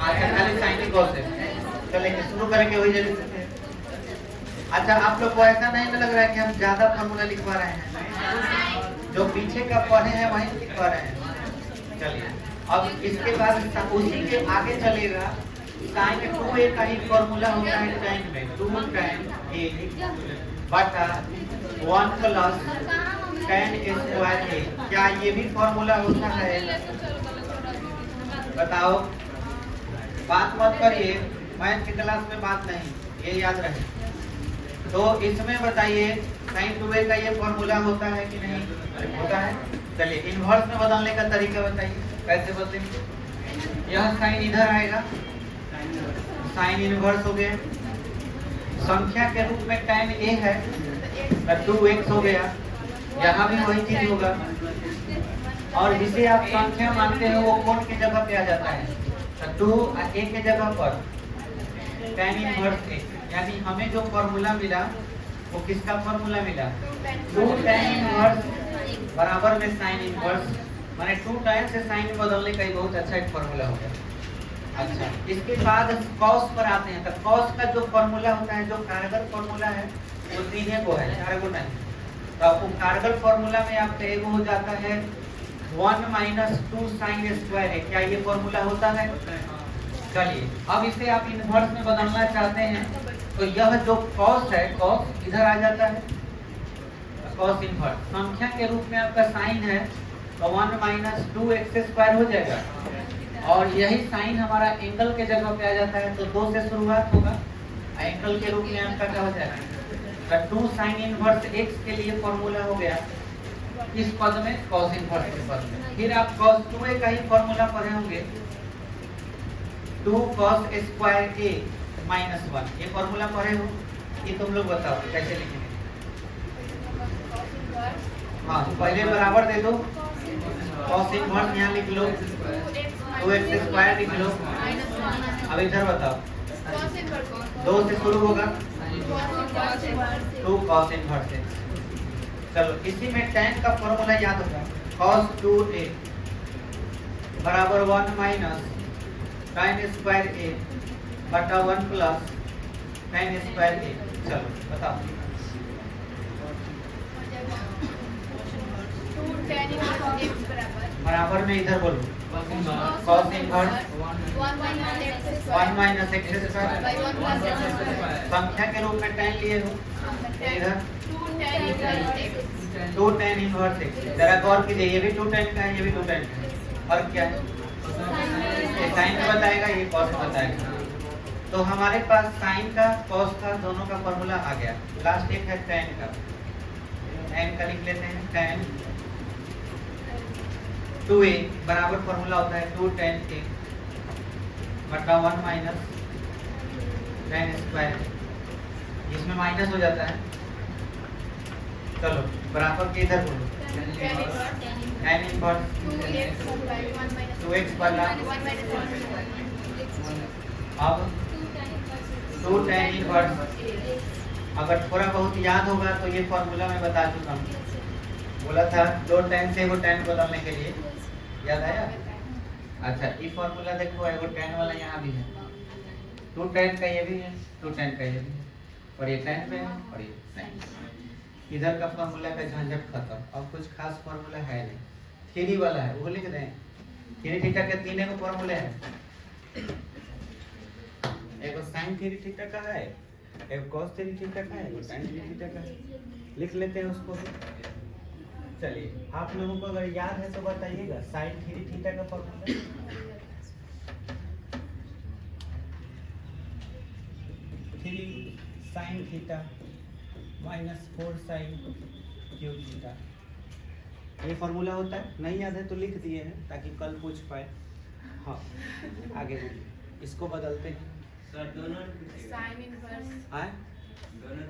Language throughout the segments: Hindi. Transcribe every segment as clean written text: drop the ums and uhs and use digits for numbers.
अच्छा खाली साइन ही कॉस है। चलेंगे शुरू करेंगे वही जगह से। अच्छा आप लोग को ऐसा नहीं लग रहा है कि हम ज्यादा फॉर्मूला लिखवा रहे हैं, जो पीछे का पढ़े हैं वही लिखवा रहे हैं। चलिए अब इसके बाद उसी के आगे चलेगा। साइन 2a का ही फॉर्मूला होता है tan में, 2 tan a बटा 1 प्लस tan स्क्वायर a। क्या ये भी फॉर्मूला होता है? बताओ, बात मत करिए, मैथ की क्लास में बात नहीं, ये याद रहे। तो इसमें बताइए sin 2a का ये फॉर्मूला होता है कि नहीं होता है? चलिए इन्वर्स में बदलने का तरीका बताइए, कैसे बदलेंगे? यह साइन इधर आएगा, साइन इनवर्स हो गया। संख्या के रूप में tan a है तो 2x हो गया, यहाँ भी वही चीज होगा। और जिसे आप संख्या मानते हो वो कोण की जगह पे आ जाता है, तो 2a के जगह पर tan इनवर्स a। यानी हमें जो फॉर्मूला मिला वो किसका फॉर्मूला मिला? 2 tan इनवर्स बराबर में साइन इनवर्स, माने 2 tan से साइन में बदलने का ही बहुत अच्छा एक फॉर्मूला हो गया। अच्छा इसके बाद कॉस पर आते हैं। तो कॉस का जो फॉर्मूला होता है, जो कारगर फॉर्मूला है वो 3 को है, 4 को नहीं। तो आपको कारगर फॉर्मूला में आपका एगो हो जाता है 1 माइनस 2 साइन स्क्वायर है। क्या ये फॉर्मूला होता है? चलिए अब इसे आप इनवर्स में बदलना चाहते हैं तो यह जो कॉस है, कॉस इधर आ जाता है, कॉस इनवर्स। संख्या के रूप में आपका साइन है तो 1 माइनस 2 एक्स स्क्वायर हो जाएगा, और यही साइन हमारा एंगल के जगह पे आ जाता है तो 2 से शुरुआत होगा। एंगल के रूप में आपका क्या हो जाएगा? तो 2 साइन इनवर्स x के लिए फॉर्मूला हो गया इस पद में, cos इनवर्स के पद में। फिर आप cos 2a का ही फॉर्मूला पढ़े होंगे, 2 cos स्क्वायर a माइनस 1। ये फॉर्मूला पढ़े हो? ये तुम लोग बताओ कैसे लिखेंगे? हाँ तो पहले बराबर दे दो, cos इनवर्स यहाँ लिख लो, 2x स्क्वायर लिख लो। अब इधर बताओ, 2 से शुरू होगा, 2 cos इनवर्स है। चलो इसी में tan का फॉर्मूला याद होगा, cos 2a बराबर 1 माइनस tan स्क्वायर a बटा 1 प्लस tan स्क्वायर a। चलो बताओ, बराबर में इधर बोलो, cos inverse 1 minus x square. संख्या के रूप में tan लिए हो, इधर 2 tan इनवर्स x। जरा गौर कीजिए, ये भी 2 tan का है, ये भी 2 tan का है, और क्या है? ये साइन में बताएगा, ये कॉस में बताएगा। तो हमारे पास साइन का, कॉस का, दोनों का फॉर्मूला आ गया। लास्ट एक है tan का, tan का लिख लेते हैं। tan 2a बराबर फॉर्मूला होता है 2 tan a बटा 1 माइनस tan स्क्वायर, इसमें माइनस हो जाता है। चलो बराबर के इधर बोलो, tan इनवर्स 2x बटा, अब 2 tan इनवर्स। अगर थोड़ा बहुत याद होगा तो ये फॉर्मूला मैं बता चुका हूँ, बोला था 2 tan से वो tan बदलने के लिए, याद आया? अच्छा ये फॉर्मूला देखो, एगो tan वाला यहाँ भी है, 2 tan का ये भी है, 2 tan का ये भी है, और ये tan पे है, और ये sin। इधर का फॉर्मूला का झंझट खत्म। अब कुछ खास फॉर्मूला है नहीं, थ्री वाला है वो लिख दें। थ्री थीटा के 3 को फॉर्मूले हैं, एगो sin थ्री थीटा का है, एगो cos थ्री थीटा का है, एगो tan थ्री थीटा का है। लिख लेते हैं उसको भी। चलिए आप लोगों को अगर याद है तो बताइएगा, sin थ्री थीटा का formula 3 sin theta minus 4 sin cube theta, ये फॉर्मूला होता है। नहीं याद है तो लिख दिए हैं ताकि कल पूछ पाए। हाँ आगे इसको बदलते हैं सर, दोनों साइन इनवर्स आए,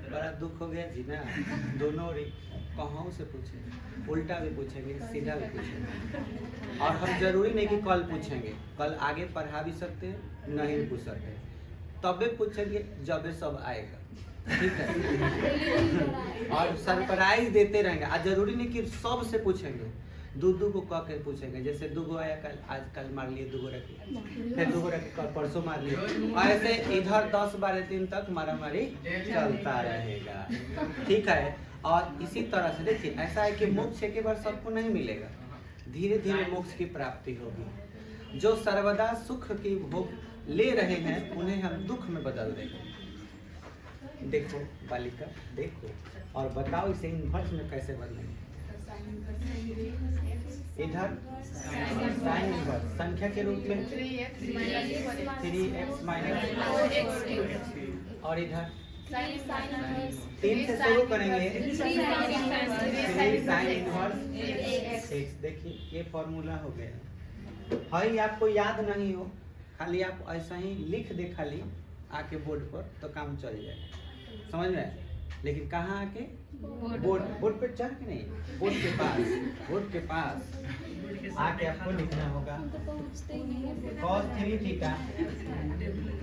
बड़ा दुख हो गया जी ना, दोनों कहाँ से पूछे, उल्टा भी पूछेंगे सीधा भी पूछेंगे, और हम जरूरी नहीं कि कल पूछेंगे, कल आगे पढ़ा भी सकते हैं, नहीं भी पूछ सकते, तबे पूछेंगे जब सब आएगा, ठीक है। और सरप्राइज देते रहेंगे, आज जरूरी नहीं कि सब से पूछेंगे, दू को क के पूछेंगे, जैसे दूगो आया कल, आज कल मार लिए दूगो रखे, फिर दूगो रखे कल परसों मार लिए, ऐसे इधर 10-12 दिन तक मारामारी चलता रहेगा। ठीक है। और इसी तरह से देखिए ऐसा है कि मोक्ष एक बार सबको नहीं मिलेगा, धीरे धीरे मोक्ष की प्राप्ति होगी। जो सर्वदा सुख की भोग ले रहे हैं उन्हें हम दुख में बदल देंगे। देखो बालिका देखो और बताओ इसे इन्वर्स में कैसे बदलेंगे। इधर साइन इन्वर्स संख्या के रूप में 3x - और इधर 3 से शुरू करेंगे 3 साइन इन्वर्स x। देखिए ये फॉर्मूला हो गया। हाई आपको याद नहीं हो, खाली आप ऐसा ही लिख दे खाली आके बोर्ड पर तो काम चल जाए, समझ में आए। लेकिन कहाँ आके बोर्ड पे चढ़ के नहीं, बोर्ड के पास आके आपको लिखना होगा cos 3 थीटा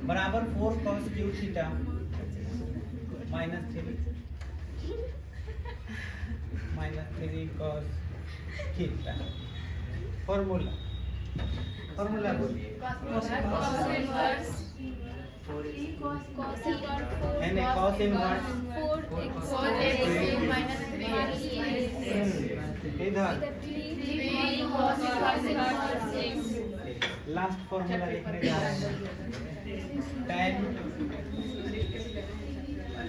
बराबर 4 cos Q theta -3 cos theta. Formula बोलिए। मैंने cos इनवर्स इधर लास्ट फॉर्मूला लिखने जा रहे हैं। tan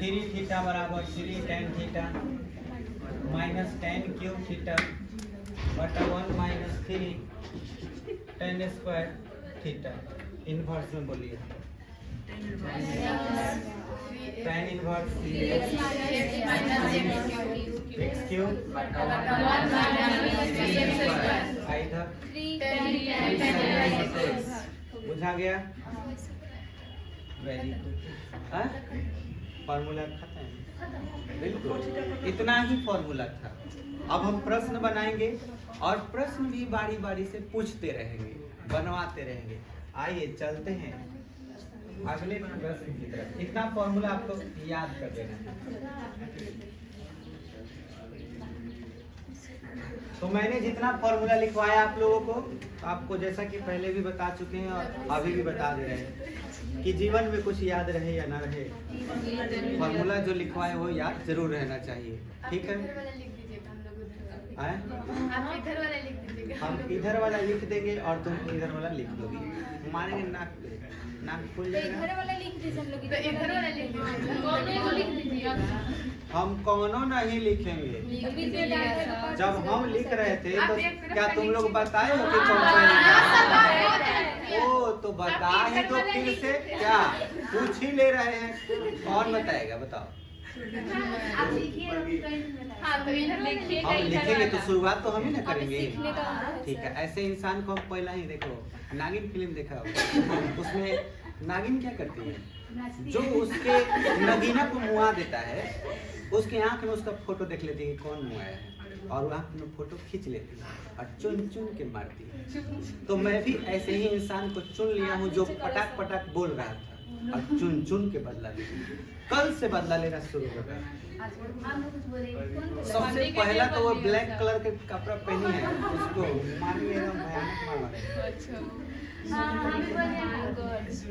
3 थीटा बराबर 3 tan theta minus tan cube theta बटा 1 - 3 tan स्क्वायर थीटा। इनवर्स में बोलिए। tan इनवर्स x क्यूब इधर बुझा गया। Very good. फॉर्मूला खत्म, बिल्कुल इतना ही फॉर्मूला था। अब हम प्रश्न बनाएंगे और प्रश्न भी बारी बारी से पूछते रहेंगे, बनवाते रहेंगे। आइए चलते हैं अगले प्रश्न की तरफ। इतना फॉर्मूला आपको याद कर देना। तो मैंने जितना फॉर्मूला लिखवाया आप लोगों को, आपको जैसा कि पहले भी बता चुके हैं और अभी भी बता दे रहे हैं कि जीवन में कुछ याद रहे या ना रहे, फॉर्मूला जो लिखवाए वो याद जरूर रहना चाहिए। ठीक है, हम इधर वाला लिख देंगे और तुम इधर वाला लिख दोगी। मारेंगे नाक खुल जाएगा। हम कौनो नहीं लिखेंगे। जब हम लिख रहे थे तो क्या तुम लोग बताए हो कि कौन सा? ओ तो बता ही दो फिर से, क्या पूछ ही ले रहे हैं, कौन बताएगा बताओ। हम लिखेंगे तो शुरुआत तो हम ही ना करेंगे। ठीक है, ऐसे इंसान को हम पहला ही देखो नागिन फिल्म देखा हो, उसमें नागिन क्या करती है, जो उसके नगीना को मुआ देता है उसकी आंख में उसका फोटो देख लेती है कौन मुआया है और वो आंख में फोटो खींच लेती है और चुन चुन के मारती है। तो मैं भी ऐसे ही इंसान को चुन लिया हूँ जो पटाक पटाक बोल रहा था और चुन चुन के बदला लिया। कल से बदला लेना शुरू होगा। सबसे पहला तो वो ब्लैक कलर के कपड़ा पहनी है, उसको मारेंगे एकदम भयानक मारेंगे।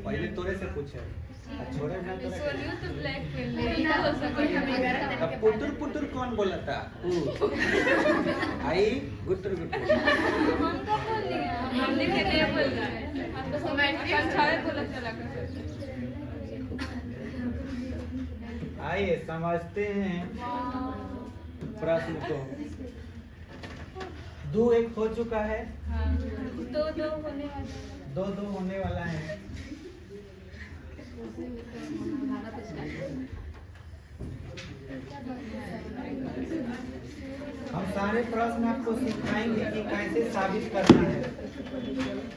पहले तोरे से पूछे छोड़े ना तो पुटुर पुटुर कौन बोला था? आई गुटर गुटर आइए समझते हैं प्रश्न को। 2-1 हो चुका है, 2-2 होने वाला है। हम सारे प्रश्न आपको सिखाएंगे कि कैसे साबित करना है।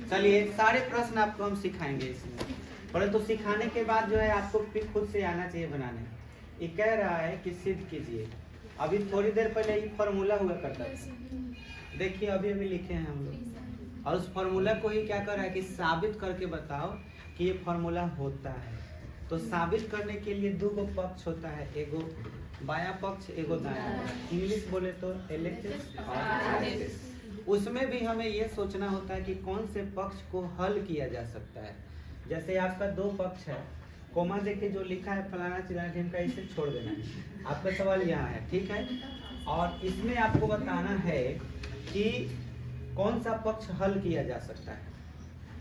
चलिए सारे प्रश्न आपको हम सिखाएंगे इसमें, परंतु सिखाने के बाद जो है आपको फिर खुद से आना चाहिए बनाने। ये कह रहा है कि सिद्ध कीजिए। अभी थोड़ी देर पहले ये फॉर्मूला हुआ करता था, देखिए अभी अभी लिखे हैं हम लोग, और उस फॉर्मूला को ही क्या कर रहा है कि साबित करके बताओ कि ये फॉर्मूला होता है। तो साबित करने के लिए 2 पक्ष होता है, एगो बायां पक्ष एगो दायां पक्ष। इंग्लिश बोले तो एलेक्सिस और एलेक्सिस। उसमें भी हमें ये सोचना होता है कि कौन से पक्ष को हल किया जा सकता है। जैसे आपका दो पक्ष है, कोमा देके जो लिखा है फलाना चिलाना ढिमका, इसे छोड़ देना है। आपका सवाल यहाँ है, ठीक है। और इसमें आपको बताना है कि कौन सा पक्ष हल किया जा सकता है,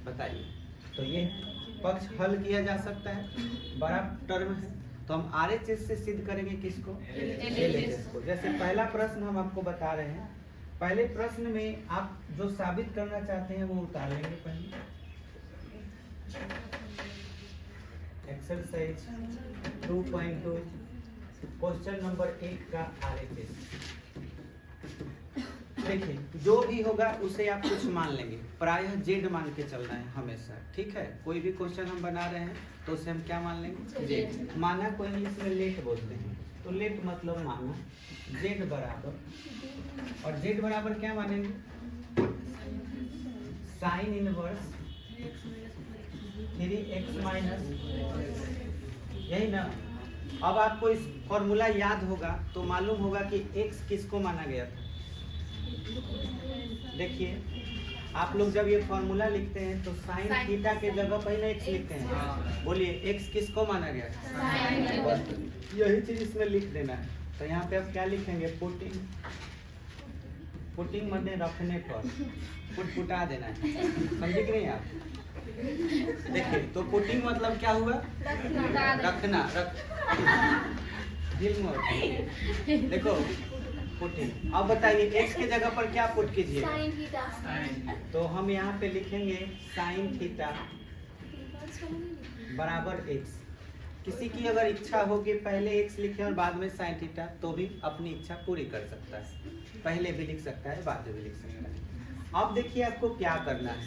बताइए। तो ये पक्ष हल किया जा सकता है, बड़ा टर्म है, तो हम RHS से सिद्ध करेंगे किसको, LHS को। जैसे पहला प्रश्न हम आपको बता रहे हैं, पहले प्रश्न में आप जो साबित करना चाहते हैं वो उतार लेंगे पहले। एक्सरसाइज 2.2 क्वेश्चन नंबर 1 का RHS। देखिए जो भी होगा उसे आप कुछ मान लेंगे, प्रायः Z मान के चलना है हमेशा, ठीक है। कोई भी क्वेश्चन हम बना रहे हैं तो उसे हम क्या मान लेंगे, Z। माना को इंग्लिश में लेट बोलते हैं, तो लेट मतलब माना। Z बराबर, और Z बराबर क्या मानेंगे, साइन इनवर्स 3x माइनस, यही ना। अब आपको इस फॉर्मूला याद होगा तो मालूम होगा कि x किसको माना गया था। देखिए आप लोग जब ये फॉर्मूला लिखते हैं तो साइन थीटा के जगह पर ना x लिखते हैं। बोलिए x किसको माना गया, यही चीज इसमें लिख देना है। तो यहाँ पे आप क्या लिखेंगे, पुटिंग, पुटिंग मतलब रखने पर, पुटा देना है, समझे कि नहीं आप। देखिए तो पुटिंग मतलब क्या हुआ, रखना, दिल में देखो पुटिंग। अब बताइए x के जगह पर क्या पुट कीजिए, तो हम यहाँ पे लिखेंगे साइन थीटा बराबर x। किसी की अगर इच्छा हो कि पहले x लिखे और बाद में साइन थीटा, तो भी अपनी इच्छा पूरी कर सकता है, पहले भी लिख सकता है बाद में भी लिख सकता है। अब देखिए आपको क्या करना है,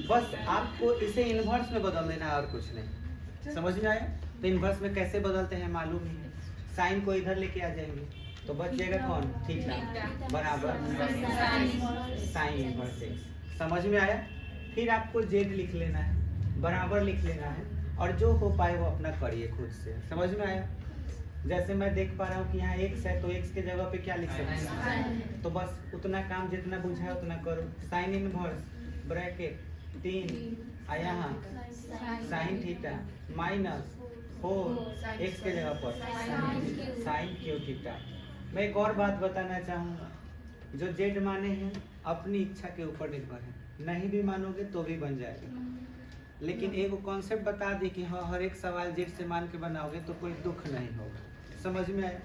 बस आपको इसे इन्वर्स में बदल देना है और कुछ नहीं। समझ में आया। तो इन्वर्स में कैसे बदलते हैं मालूम ही है, साइन को इधर लेके आ जाएंगे तो बच जाएगा कौन, थीटा बराबर साइन इनवर्स x। समझ में आया। फिर आपको z लिख लेना है, बराबर लिख लेना है, और जो हो पाए वो अपना करिए खुद से। समझ में आया। जैसे मैं देख पा रहा हूँ कि यहाँ x है तो x के जगह पे क्या लिख सकते हैं, तो बस उतना काम जितना बुझा है उतना करो। साइन इनवर्स ब्रैकेट 3 यहाँ साइन थीटा माइनस 4 x के जगह पर साइन क्यू थीटा। मैं एक और बात बताना चाहूँगा, जो z माने हैं अपनी इच्छा के ऊपर निर्भर है, नहीं भी मानोगे तो भी बन जाएगा। लेकिन एक कॉन्सेप्ट बता दी कि हाँ हर एक सवाल z से मान के बनाओगे तो कोई दुख नहीं होगा। समझ में आया।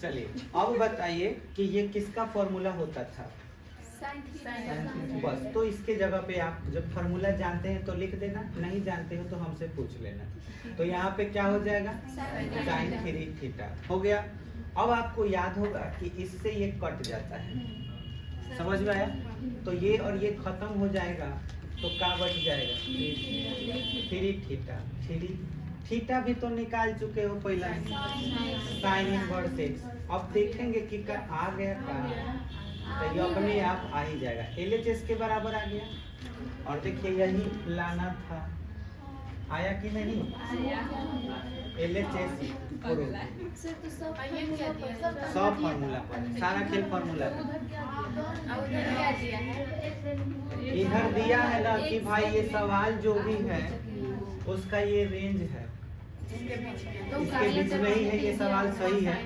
चलिए अब बताइए कि ये किसका फॉर्मूला होता था, बस। तो इसके जगह पे आप जब फॉर्मूला जानते हैं तो लिख देना, नहीं जानते हो तो हमसे पूछ लेना। तो यहाँ पे क्या हो जाएगा, साइन 3 थीटा हो गया। अब आपको याद होगा कि इससे ये कट जाता है, समझ में आया। तो ये और ये खत्म हो जाएगा तो क्या बच जाएगा, 3 थीटा। 3 थीटा भी तो निकाल चुके हो पहला, साइन इनवर्स x। अब देखेंगे कि क्या आ गया का, तो ये अपने आप आ ही जाएगा, LHS के बराबर आ गया। और देखिए यही लाना था, आया कि नहीं, LHS सब फॉर्मूला पर, सारा खेल फॉर्मूला पर। इधर दिया है ना कि भाई ये सवाल जो भी है उसका ये रेंज है, इसके बीच में ही है, ये सवाल सही है।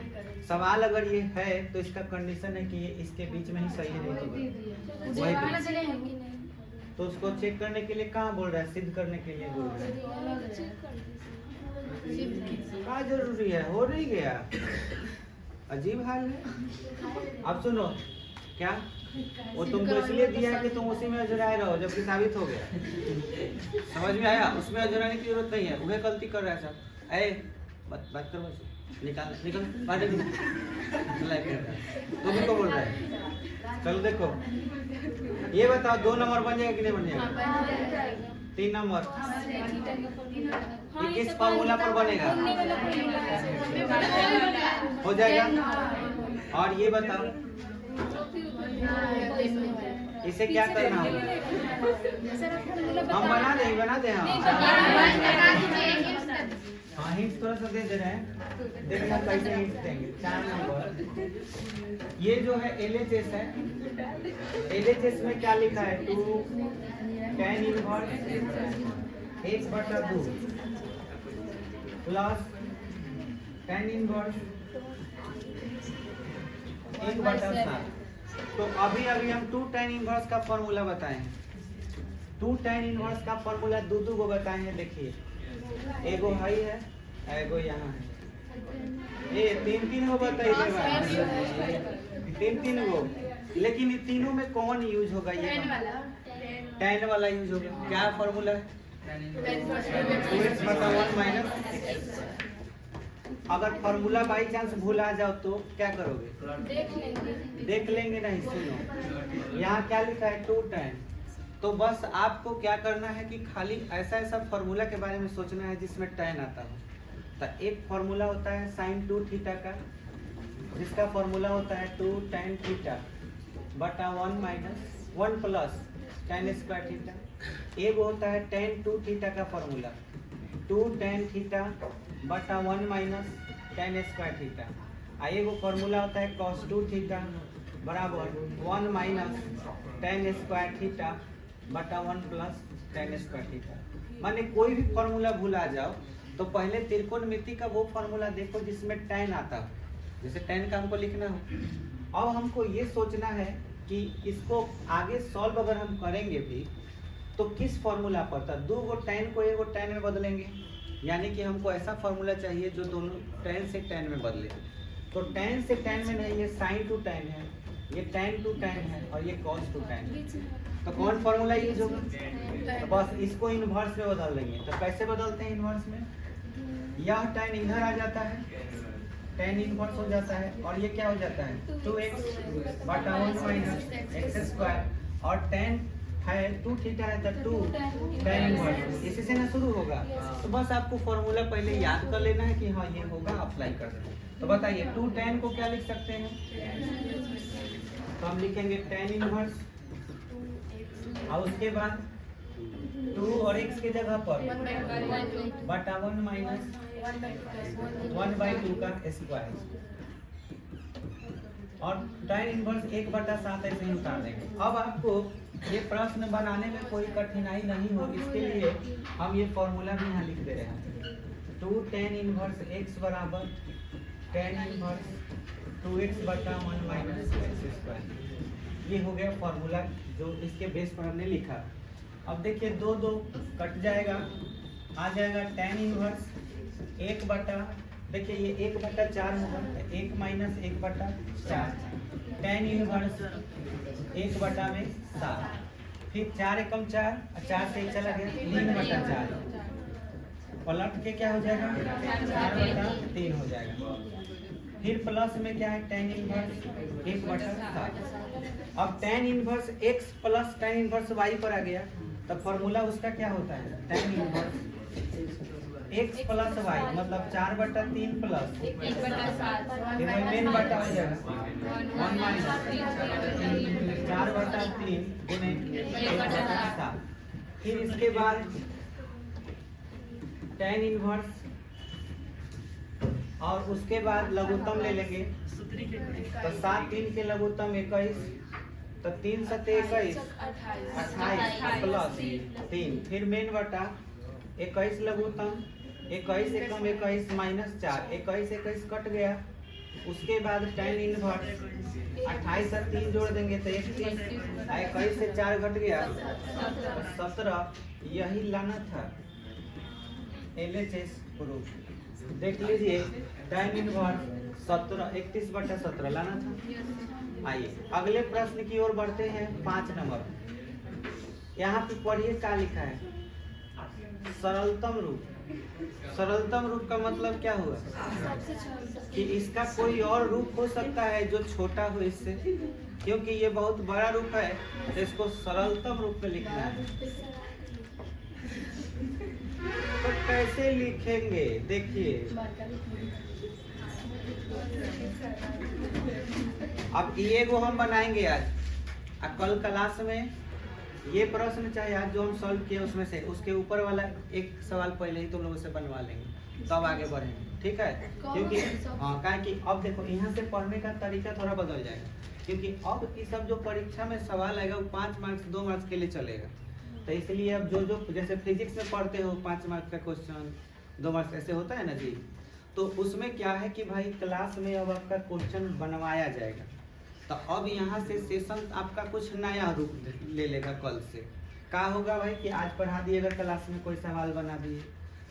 सवाल अगर ये है तो इसका कंडीशन है कि ये इसके बीच में ही सही है, नहीं तो वही। तो उसको चेक करने के लिए कहाँ बोल रहा है, सिद्ध करने के लिए बोल रहा है। क्या जरूरी है, हो नहीं गया, अजीब हाल है। अब सुनो, क्या वो तुमको इसलिए दिया है कि तुम उसी में अजराए रहो, जबकि साबित हो गया। समझ में आया। उसमें अजराने की जरूरत नहीं है, वह गलती कर रहा है सब। ए बात करो, निकाल निकल बाहर तुम को बोल रहा है। चलो देखो ये बताओ 2 नंबर बन जाएगा कि नहीं बन जाएगा, 3 नंबर ये किस फॉर्मूला पर बनेगा, हो जाएगा। और ये बताओ इसे क्या करना होगा, हम बना दे हम हाँ हिंट थोड़ा सा दे रहे हैं, देखिए हम कैसे हिंट देंगे। 4 नंबर ये जो है LHS है, LHS में क्या लिखा है 2 tan inverse 1/2 plus tan inverse 1/7। तो अभी हम 2 tan इनवर्स का फॉर्मूला बताए हैं। 2 tan इनवर्स का फॉर्मूला दो को बताए हैं। देखिए एगो हाई है, एगो यहाँ है, ये 3 गो बताइए, 3 गो। लेकिन ये तीनों में कौन यूज होगा? ये tan वाला यूज होगा। क्या फॉर्मूला है? 2x/1 minus. अगर फॉर्मूला बाई चांस भूला जाओ तो क्या करोगे? देख लेंगे नहीं। सुनो यहाँ क्या लिखा है 2 tan। तो बस आपको क्या करना है कि खाली ऐसा फॉर्मूला के बारे में सोचना है जिसमें tan आता हो। तो एक फॉर्मूला होता है sin 2 थीटा का, जिसका फॉर्मूला होता है 2 tan थीटा बटा 1 minus 1 plus tan square theta. एक होता है tan 2 थीटा का फॉर्मूला 2 tan थीटा बटा 1 माइनस tan स्क्वायर थीटा। एक फॉर्मूला होता है cos 2 थीटा बराबर 1 माइनस tan स्क्वायर थीटा बटा 1 प्लस tan स्क्वायर थीटा। माने कोई भी फॉर्मूला भूला जाओ तो पहले त्रिकोणमिति का वो फॉर्मूला देखो जिसमें tan आता हो। जैसे tan का हमको लिखना हो, अब हमको ये सोचना है कि इसको आगे सॉल्व अगर हम करेंगे भी तो किस फॉर्मूला पर था। 2 गो tan को 1 गो tan में बदलेंगे, यानी कि हमको ऐसा फॉर्मूला चाहिए जो दोनों tan से tan में बदले। तो tan से tan में नहीं, ये sin to tan है, ये tan to tan है और ये cos to tan है। तो कौन फॉर्मूला यूज होगा? तो बस इसको इनवर्स में बदल देंगे। तो कैसे बदलते हैं इनवर्स में? यह tan इधर आ जाता है, tan इनवर्स हो जाता है, और ये क्या हो जाता है 2x बटा 1 माइनस एक्स स्क्वायर, और tan है 2 थीटा है तो 2 tan इनवर्स। इसी से ना शुरू होगा। तो बस आपको फॉर्मूला पहले याद कर लेना है कि हाँ ये होगा, अप्लाई कर देना। तो बताइए 2 tan को क्या लिख सकते हैं? तो हम लिखेंगे tan इनवर्स, और उसके बाद 2 और x के जगह पर बटा 1 माइनस 1/2 का स्क्वायर, और tan इनवर्स 1/7 ऐसे ही उतार देंगे। अब आपको ये प्रश्न बनाने में कोई कठिनाई नहीं हो, इसके लिए हम ये फॉर्मूला भी यहाँ लिख दे रहे हैं। 2 tan इनवर्स x बराबर tan इनवर्स 2x बटा 1 माइनस एक्स स्क्वायर। ये हो गया फॉर्मूला जो इसके बेस पर हमने लिखा। अब देखिए 2 कट जाएगा, आ जाएगा tan इनवर्स 1 बटा, देखिए ये 1/4 होगा, 1 माइनस 1/4 tan इनवर्स 1/7, फिर 4 एकम 4, 4 से 1 चला गया 3/4, पलट के क्या हो जाएगा 4/3 हो जाएगा। फिर प्लस में क्या है tan इनवर्स 1/7। अब tan inverse x plus tan inverse y पर आ गया, तब फॉर्मूला उसका क्या होता है tan inverse x plus y, मतलब 4/3 प्लस 1/7, मेन बटा हो जाएगा 1 माइनस 4/3 गुने 1/7। फिर इसके बाद tan इनवर्स, और उसके बाद लघुत्तम ले लेंगे। तो 7 3 के लघुत्तम 21, तो 3 7 21 28 प्लस 3, फिर मेन बटा 21 लघुत्तम 21 एकम 21 माइनस 4, 21 21 कट गया। उसके बाद tan इनवर्स 28 और 3 जोड़ देंगे तो 31, 21 से 4 घट गया 17। यही लाना था LHS प्रूफ। देख लीजिए tan इनवर्स 31/17 लाना था। आइए अगले प्रश्न की ओर बढ़ते हैं। 5 नंबर यहाँ पे पढ़िए क्या लिखा है, सरलतम रूप। सरलतम रूप का मतलब क्या हुआ कि इसका कोई और रूप हो सकता है जो छोटा हो इससे, क्योंकि ये बहुत बड़ा रूप है तो इसको सरलतम रूप में लिखना है। तो कैसे लिखेंगे देखिए, अब ये को हम बनाएंगे आज, कल क्लास में ये प्रश्न चाहे आज जो हम सॉल्व किए उसमें से उसके ऊपर वाला एक सवाल पहले ही तुम लोगों से बनवा लेंगे। तब आगे बढ़ेंगे, ठीक है। क्योंकि हाँ, क्या कि अब देखो यहाँ से पढ़ने का तरीका थोड़ा बदल जाएगा, क्योंकि अब ये सब जो परीक्षा में सवाल आएगा वो 5 मार्क्स 2 मार्क्स के लिए चलेगा। तो इसलिए अब जो जैसे फिजिक्स में पढ़ते हो 5 मार्क्स का क्वेश्चन 2 मार्क्स ऐसे होता है ना जी, तो उसमें क्या है कि भाई क्लास में अब आपका क्वेश्चन बनवाया जाएगा। तो अब यहाँ से सेशन आपका कुछ नया रूप ले लेगा। कल से क्या होगा भाई कि आज पढ़ा दिए, अगर क्लास में कोई सवाल बना दिए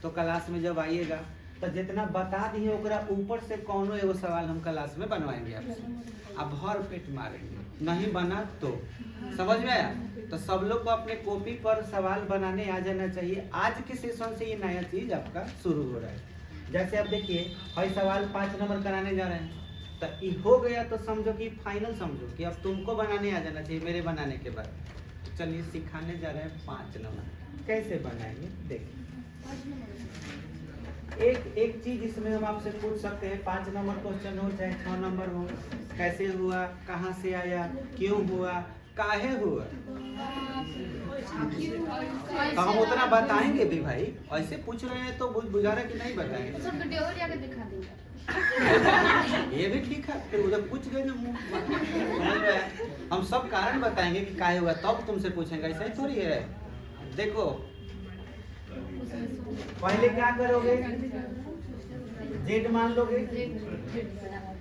तो क्लास में जब आइएगा तो जितना बता दिए ओकरा ऊपर से कौनो एगो सवाल हम क्लास में बनवाएंगे आपसे, आप भर पेट मारेंगे। नहीं बना तो समझ में आया। तो सब लोग को अपने कॉपी पर सवाल बनाने आ जाना चाहिए। आज के सेशन से ये नया चीज आपका शुरू हो रहा है। जैसे आप देखिए भाई सवाल 5 नंबर कराने जा रहे हैं, तो ये हो गया तो समझो कि फाइनल समझो कि अब तुमको बनाने आ जाना चाहिए मेरे बनाने के बाद। तो चलिए सिखाने जा रहे हैं 5 नंबर कैसे बनाएंगे। देखिए एक चीज इसमें हम आपसे पूछ सकते हैं, 5 नंबर क्वेश्चन हो चाहे 6 नंबर हो, कैसे हुआ, कहाँ से आया, क्यों हुआ, काहे हुआ, तो हम उतना बताएंगे भी भाई। ऐसे पूछ रहे हैं तो बुझा रहा कि नहीं बताएंगे, ये भी ठीक है। फिर उधर पूछ गए ना मुँह, हम सब कारण बताएंगे कि काहे हुआ, तब तुमसे पूछेंगे। ऐसा ही थोड़ी है। देखो पहले क्या करोगे, जेड मान लोगे,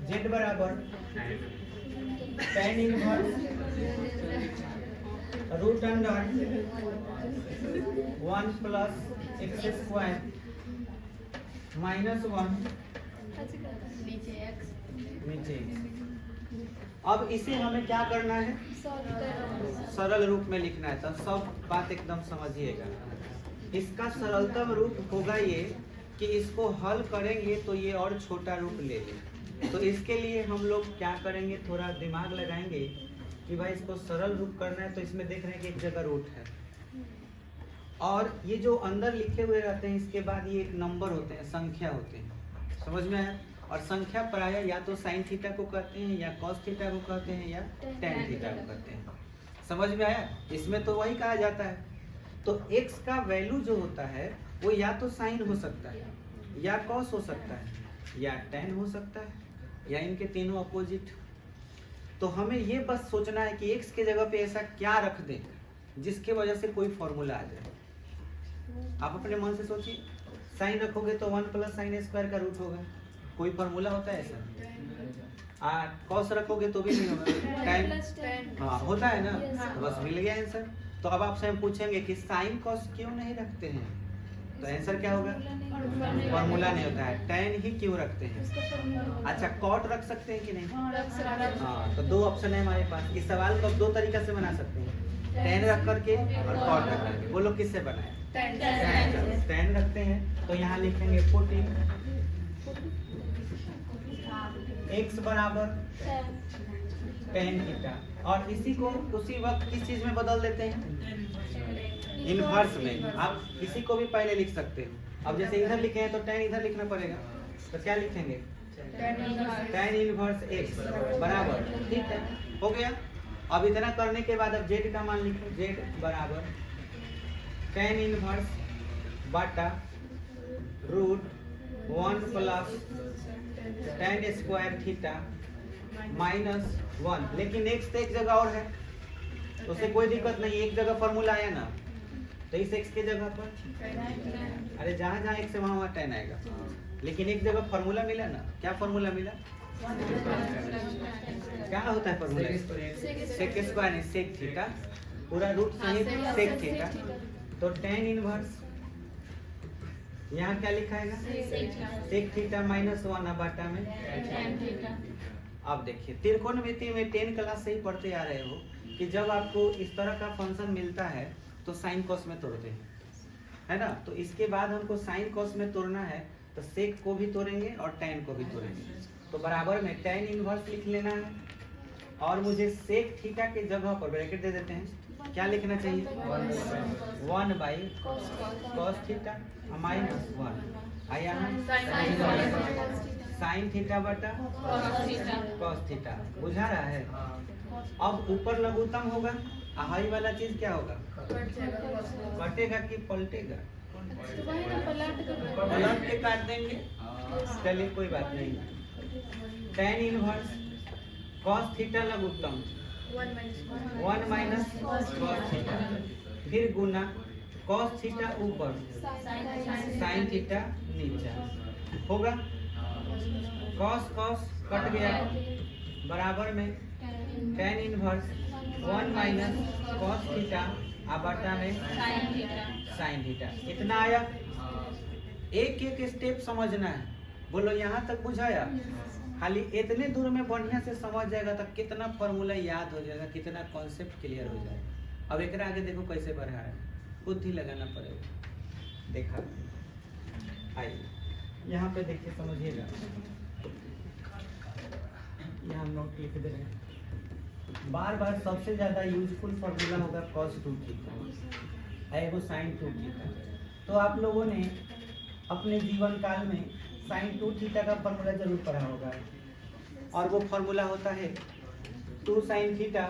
जेड बराबर tan inverse root under 1 plus X square minus 1 नीचे। अब इसे हमें क्या करना है, सरल रूप में लिखना है। तो सब बात एकदम समझिएगा। इसका सरलतम रूप होगा ये कि इसको हल करेंगे तो ये और छोटा रूप ले ले। तो इसके लिए हम लोग क्या करेंगे, थोड़ा दिमाग लगाएंगे कि भाई इसको सरल रूप करना है। तो इसमें देख रहे हैं कि एक जगह रूट है और ये जो अंदर लिखे हुए रहते हैं इसके बाद ये एक नंबर होते हैं, संख्या होते हैं, समझ में आया। और संख्या प्रायः या तो साइन थीटा को कहते हैं या कॉस थीटा को कहते हैं या टेन थीटा को कहते हैं, समझ में आया। इसमें तो वही कहा जाता है। तो x का वैल्यू जो होता है वो या तो साइन हो सकता है या कॉस हो सकता है या टेन हो सकता है या इनके तीनों अपोजिट। तो हमें ये बस सोचना है कि x के जगह पे ऐसा क्या रख दें जिसके वजह से कोई फॉर्मूला आ जाए। आप अपने मन से सोचिए, साइन रखोगे तो 1 प्लस साइन स्क्वायर का रूट होगा, कोई फॉर्मूला होता है ऐसा। कॉस रखोगे तो भी नहीं होगा, टाइम हाँ होता है ना, तो बस मिल गया आंसर। तो अब आपसे हम पूछेंगे कि साइन कॉस क्यों नहीं रखते हैं, तो आंसर क्या होगा, फॉर्मूला नहीं होता है। टेन ही क्यों रखते हैं। अच्छा कॉट रख सकते हैं कि नहीं, हाँ। तो 2 ऑप्शन है हमारे पास। इस सवाल को आप 2 तरीका से बना सकते हैं, टेन रख करके और कॉट रख करके। बोलो किससे बनाए, टेन रखते हैं तो यहाँ लिखेंगे 14 x बराबर टेन थीटा। और इसी को उसी वक्त किस चीज में बदल देते हैं, इनवर्स में। आप इसी को भी पहले लिख सकते हो। अब जैसे इधर लिखे हैं तो टेन इधर लिखना पड़ेगा, तो क्या लिखेंगे, टेन इनवर्स x बराबर, ठीक है, हो गया। अब इतना करने के बाद अब z का मान लिखो, z बराबर टेन इनवर्स बटा root 1 plus tan square theta minus 1। लेकिन x तो एक जगह और है तो उससे कोई दिक्कत नहीं, एक जगह फॉर्मूला आया ना, तो इस x के जगह पर अरे जहाँ जहाँ x है वहाँ टेन आएगा। लेकिन एक जगह फॉर्मूला मिला ना, क्या फॉर्मूला मिला, क्या होता है फॉर्मूला, सेक स्क्वायर नहीं सेक थीटा, पूरा रूट सहित सेक थीटा। तो टेन इनवर्स यहाँ क्या लिखाएगा, सेक थीटा माइनस 1 बाटा में। अब देखिए त्रिकोणमिति में 10 क्लास से ही पढ़ते आ रहे हो कि जब आपको इस तरह का फंक्शन मिलता है तो साइन कॉस में तोड़ते हैं, है ना। तो इसके बाद हमको साइन कॉस में तोड़ना है तो सेक को भी तोड़ेंगे और टेन को भी तोड़ेंगे। तो बराबर में टेन इनवर्स लिख लेना है और मुझे सेक थीटा के जगह पर ब्रैकेट दे देते हैं, क्या लिखना चाहिए, 1 बाई कॉस थीटा माइनस 1 आया साइन थीटा बटा कॉस थीटा, बुझा रहा है। अब ऊपर लघुत्तम होगा, हाई वाला चीज क्या होगा, कटेगा कि पलटेगा, तो वही ना पलट के काट देंगे। चलिए कोई बात नहीं। tan इनवर्स cos थीटा लघुत्तम 1 माइनस cos थीटा, फिर गुना cos थीटा ऊपर sin थीटा नीचे होगा। cos cos कट गया, बराबर में tan inverse 1 minus cos theta बटा में sin थीटा। इतना आया। एक एक स्टेप समझना है। बोलो यहाँ तक बुझाया? खाली इतने दूर में बढ़िया से समझ जाएगा तो कितना फॉर्मूला याद हो जाएगा, कितना कॉन्सेप्ट क्लियर हो जाएगा। अब एक आगे देखो कैसे बढ़ा है, बुद्धि लगाना पड़ेगा। देखा, आइए यहाँ पे देखिए, समझिएगा। यहाँ नोट लिख दे रहे हैं। बार बार सबसे ज्यादा यूजफुल फॉर्मूला होगा cos 2 थीटा, एगो sin 2 थीटा। तो आप लोगों ने अपने जीवन काल में sin 2 थीटा का फॉर्मूला जरूर पढ़ा होगा, और वो फॉर्मूला होता है 2 sin theta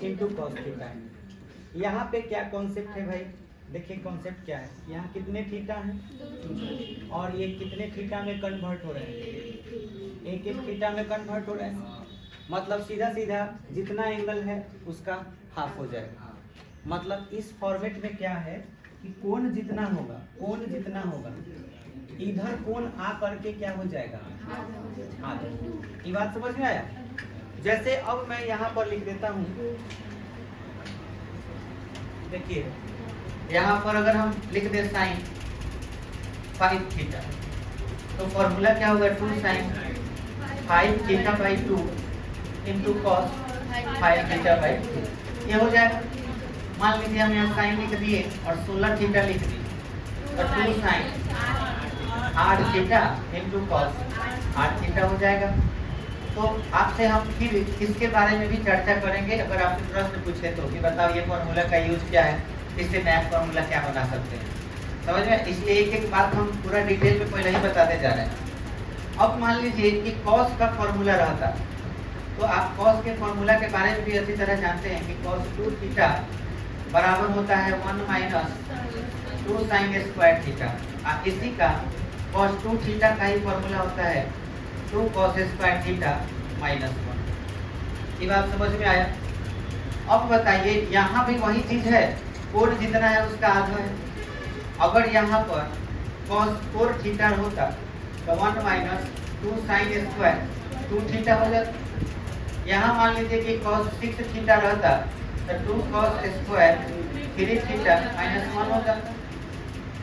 into cos theta. यहाँ पे क्या कॉन्सेप्ट है भाई? देखिए कॉन्सेप्ट क्या है। यहाँ कितने थीटा हैं और ये कितने थीटा में कन्वर्ट हो रहे हैं? एक एक थीटा में कन्वर्ट हो रहे हैं। मतलब सीधा सीधा जितना एंगल है उसका हाफ हो जाएगा। मतलब इस फॉर्मेट में क्या है कि कोण जितना होगा, कोण जितना होगा, इधर कोण आ करके क्या हो जाएगा? आधा। ये बात समझ में आया? जैसे अब मैं यहाँ पर लिख देता हूँ, देखिए यहाँ पर अगर हम लिख दे sin 5 थीटा, तो फॉर्मूला क्या होगा? 2 sin 5 theta by 2 into cos 5 theta by 2। ये हो जाएगा। मान लीजिए हम यहाँ साइन लिख दिए और 16 थीटा लिख दिए, तो 2 sin 8 theta into cos 8 theta हो जाएगा। तो आपसे हम फिर इसके बारे में भी चर्चा करेंगे। अगर आपसे प्रश्न पूछे तो कि बताओ ये फॉर्मूला का यूज क्या है, इससे नया फॉर्मूला क्या बना सकते हैं, समझ में? इसलिए एक एक बात हम पूरा डिटेल में पहले ही बताते जा रहे हैं। अब मान लीजिए कि कॉस का फॉर्मूला रहता, तो आप कॉस के फॉर्मूला के बारे में भी अच्छी तरह जानते हैं कि cos 2 थीटा बराबर होता है 1 माइनस 2 sin स्क्वायर थीटा। इसी का cos 2 थीटा का ही फॉर्मूला होता है 2 cos स्क्वायर थीटा माइनस 1। ये बात समझ में आया? अब बताइए, यहाँ भी वही चीज है, कोण जितना है उसका आधा है। अगर यहाँ पर cos 4 थीटा होता तो 1 माइनस 2 sin स्क्वायर 2 थीटा हो जाता। यहाँ मान लीजिए कि cos 6 थीटा रहता तो 2 cos स्क्वायर 3 थीटा माइनस 1 हो जाता।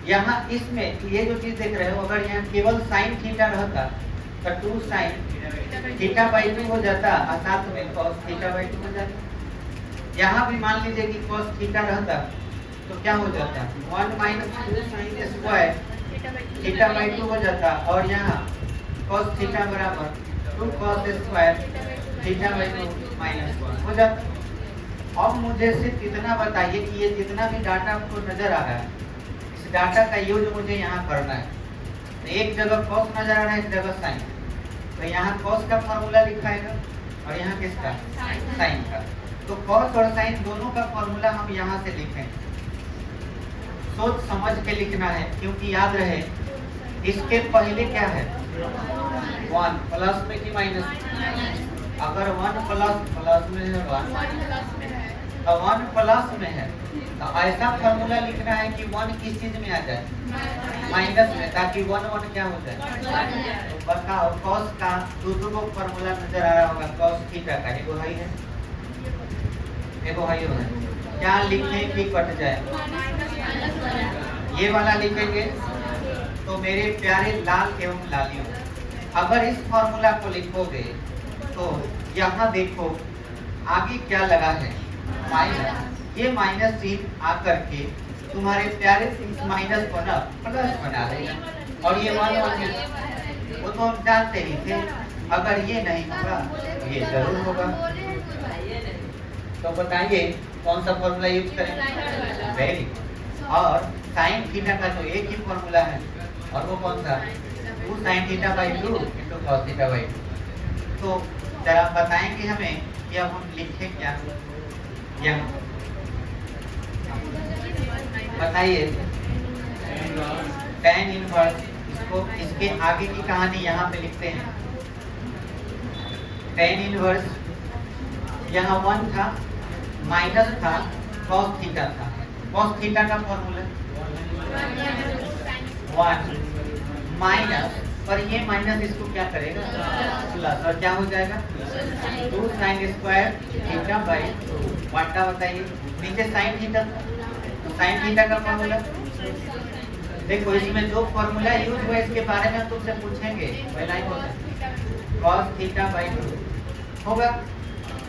यहाँ इसमें ये जो चीज देख रहे हो, अगर यहाँ केवल sin थीटा रहता तो 2 sin थीटा बाई 2 हो जाता और साथ में cos थीटा बाई 2 हो जाता। यहाँ भी मान लीजिए कि cos थीटा रहता तो क्या हो जाता? 1 minus 2 sin square theta by 2 हो जाता, और यहाँ cos थीटा बराबर 2 cos square theta by 2 minus 1 हो जाता। अब मुझे सिर्फ इतना बताइए कि ये जितना भी डाटा आपको नजर आ रहा है, इस डाटा का यूज मुझे यहाँ करना है। तो एक जगह cos नजर आ रहा है, एक जगह sin, तो यहाँ cos का फॉर्मूला लिखाएगा और यहाँ किसका? sin का। तो cos और sin दोनों का फॉर्मूला हम यहाँ से लिखें। सोच समझ के लिखना है, क्योंकि याद रहे इसके पहले क्या है? 1 प्लस में कि माइनस? अगर 1 प्लस में है 1, तो 1 प्लस में है, तो ऐसा फॉर्मूला लिखना है कि 1 किस चीज में आ जाए? माइनस में, ताकि 1 क्या हो जाए? तो बताओ, cos का दूसरा फॉर्मूला नजर आ रहा होगा, cos थीटा का एगो हाई है, एगो हाई है। क्या लिखें कि कट जाए? ये वाला लिखेंगे। तो मेरे प्यारे लाल एवं लालियों, अगर इस फॉर्मूला को लिखोगे तो यहाँ देखो आगे क्या लगा है? माइनस। ये माइनस चिन्ह आकर के तुम्हारे प्यारे इस माइनस को ना प्लस बना देगा, और ये 1 वो तो हम जानते ही थे। अगर ये नहीं होगा तो ये जरूर होगा। तो बताइए कौन सा फॉर्मूला यूज करें? वेरी। और साइन थीटा का तो एक ही फॉर्मूला है, और वो कौन सा? 2 sin theta by 2 into cos theta by 2। तो जरा बताएंगे हमें कि अब हम लिखें क्या? यहाँ बताइए, tan इनवर्स, इसको इसके आगे की कहानी यहाँ पे लिखते हैं। tan इनवर्स यहाँ 1 था, माइनस था, cos थीटा था। cos थीटा का फॉर्मूला 1 माइनस, और ये माइनस इसको क्या करेगा प्लस, और क्या हो जाएगा 2 sin स्क्वायर थीटा बाई 2। वाटा बताइए, नीचे sin थीटा, तो sin थीटा का फॉर्मूला देखो, इसमें जो फॉर्मूला यूज हुआ इसके बारे में हम तुमसे पूछेंगे। पहला ही होता है cos थीटा बाई 2 होगा।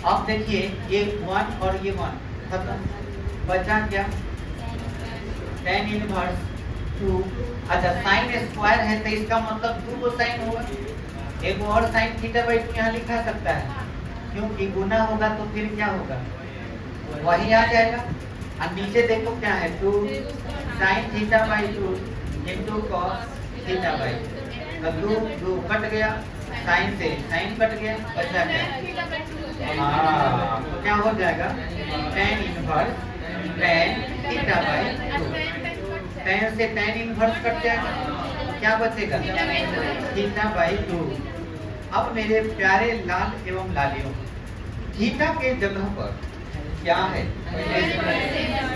अब देखिए ये 1 और ये 1 खत्म, बचा क्या tan इनवर्स 2। अच्छा साइन स्क्वायर है तो इसका मतलब 2 को साइन होगा, एक और साइन थीटा बाई 2 यहाँ लिखा सकता है, क्योंकि गुना होगा तो फिर क्या होगा वही आ जाएगा। और नीचे देखो क्या है 2 sine theta by 2 into cos theta by 2। 2 cut गया, साइन से साइन कट गया, बचा क्या हाँ, तो क्या हो जाएगा tan inverse tan theta by 2। tan से tan इनवर्स कट जाएगा, क्या बचेगा थीटा बाई 2। अब मेरे प्यारे लाल एवं लालियों, थीटा के जगह पर क्या है,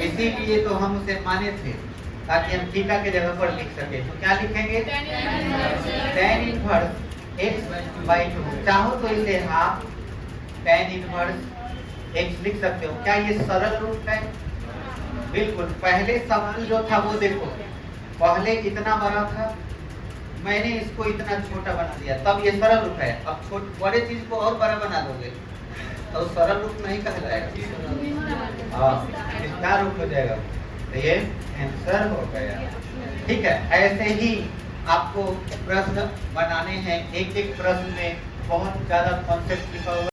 इसीलिए तो हम उसे माने थे ताकि हम थीटा के जगह पर लिख सके। तो क्या लिखेंगे tan इनवर्स x बाई 2। चाहो तो इसे हाफ tan इनवर्स x लिख सकते हो। क्या ये सरल रूप है? बिल्कुल। पहले सवाल जो था वो देखो, पहले इतना बड़ा था, मैंने इसको इतना छोटा बना दिया, तब ये सरल रूप है। अब बड़े चीज को और बड़ा बना दोगे तो सरल रूप नहीं कहलाएगा, हाँ क्या रूप हो जाएगा। तो ये आंसर हो गया। ठीक है, ऐसे ही आपको प्रश्न बनाने हैं, एक एक प्रश्न में बहुत ज्यादा कॉन्सेप्ट लिखा हुआ